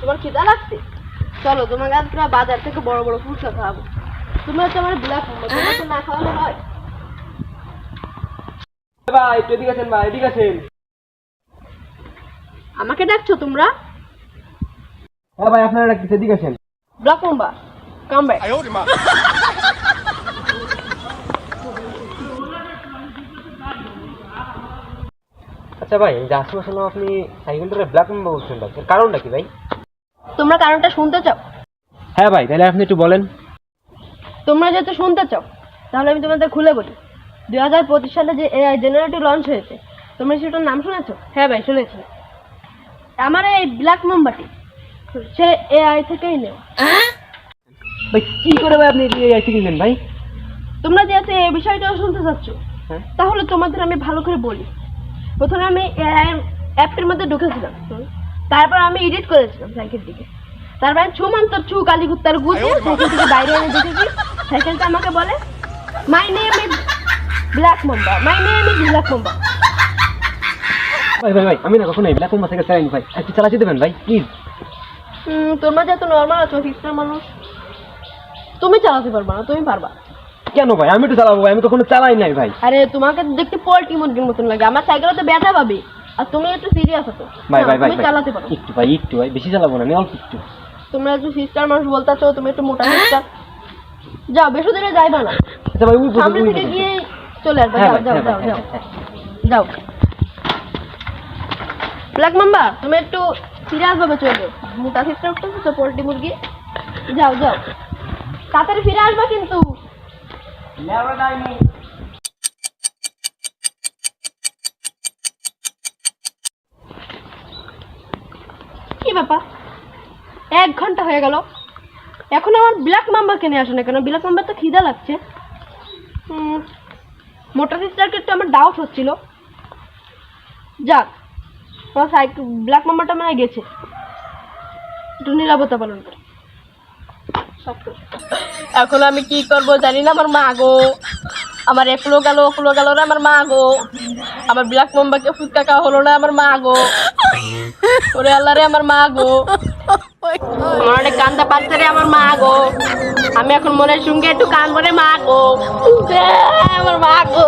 তোমার খিদা লাগছে? চলো তোমাকে আজকে বাজার থেকে বড় বড় ফুচকা খাওয়াবো। তুমি হচ্ছে আমার ব্ল্যাক মাম্বা, তোমাকে না খাওয়ালে হয়? ভাই একটু এদিকে আছেন ভাই, এদিকে আছেন। আমাকে ডাকছো তোমরা? হ্যাঁ ভাই আপনারা ডাকতেছে, এদিকে আছেন। Black mamba come back. আচ্ছা ভাই, এই যে আসমা শুনলাম আপনি সাইকেলটারে ব্ল্যাক মাম্বা বলছেন ভাই, এর কারণটা কি ভাই? তোমরা কারণটা শুনতে চাও? হ্যাঁ ভাই, তাহলে আপনি একটু বলেন। তোমরা যেহেতু শুনতে চাও তাহলে আমি তোমাদের খুলে বলি। 2025 সালে যে এআই জেনারেটর লঞ্চ হয়েছে, তোমরা সেটার নাম শুনেছো? হ্যাঁ ভাই শুনেছি। আমার এই ব্ল্যাক মাম্বাটি সে এআই থেকেই নেওয়া। ভাই কি করে ভাই আপনি এই আইসি কিনলেন ভাই? তোমরা যেহেতু এই বিষয়টাও শুনতে চাচ্ছ, হ্যাঁ। তাহলে তোমাদের আমি ভালো করে বলি। প্রথমে আমি এআই অ্যাপটির মধ্যে ঢুকেছিলাম, তারপর আমি এডিট করেছিলাম সাইকেলটিকে, তারপর আমি ছুমান্তর ছু কালীগুত্তার গুছিয়ে সাইকেল থেকে বাইরে এনে দেখেছি সাইকেলটা আমাকে বলে my name is black mamba, my name is black mamba. ভাই ভাই ভাই আমি না কখনো এই ব্ল্যাক মাম্বা সাইকেল চালাইনি ভাই, একটু চালাতে দেবেন ভাই প্লিজ। তোমরা যেহেতু নর্মাল আছো, সিস্টার মানুষ, তুমি চালাতে পারবা না? তুমি পারবা। কেন ভাই? আমি একটু চালাবো ভাই, আমি কখনো চালাই নাই ভাই। আরে তোমাকে দেখতে পোল্ট্রি মুরগির মতন লাগে, আমার সাইকেলে তো ব্যথা পাবে, আর তুমি একটু সিরিয়াস আছো। ভাই ভাই ভাই তুমি চালাতে পারো। একটু ভাই, একটু ভাই, বেশি চালাবো না, আমি অল্প একটু। তোমরা একটু সিস্টার মানুষ বলতেছো, তুমি একটু মোটা সিস্টার, যাও বেশি দূরে যাইবা না, আচ্ছা ভাই ওই সামনে থেকে গিয়ে চলে আসবে। যাও যাও যাও যাও যাও। ব্ল্যাক মাম্বা তুমি একটু সিরিয়াস ভাবে চলবে, মোটা সিস্টার উঠতেছো তো পোল্ট্রি মুরগি। যাও যাও, তাড়াতাড়ি ফিরে আসবা কিন্তু। কি ব্যাপার, 1 ঘন্টা হয়ে গেল, এখন আমার ব্ল্যাক মাম্বা কিনে আসে না কেন? ব্ল্যাক মাম্বার তো খিদা লাগছে। মোটা সিস্টারকে একটু আমার ডাউট হচ্ছিল। যাক, আমার সাইকেল ব্ল্যাক মাম্বাটা মানে গেছে, একটু নিরাপত্তা পালন করে। এখন আমি কি করব জানি না। আমার মা গো, আমার একুলো গেল না, আমার মা গো, আমার ব্ল্যাক মাম্বাকে ফুচকা খাওয়া হলো না, আমার মা গো, ওরে আল্লাহ রে আমার মা গো, আমার অনেক কান্দা পাচ্ছে রে আমার মা গো, আমি এখন মনের সঙ্গে একটু কান ভরে মা গো, আমার মা গো।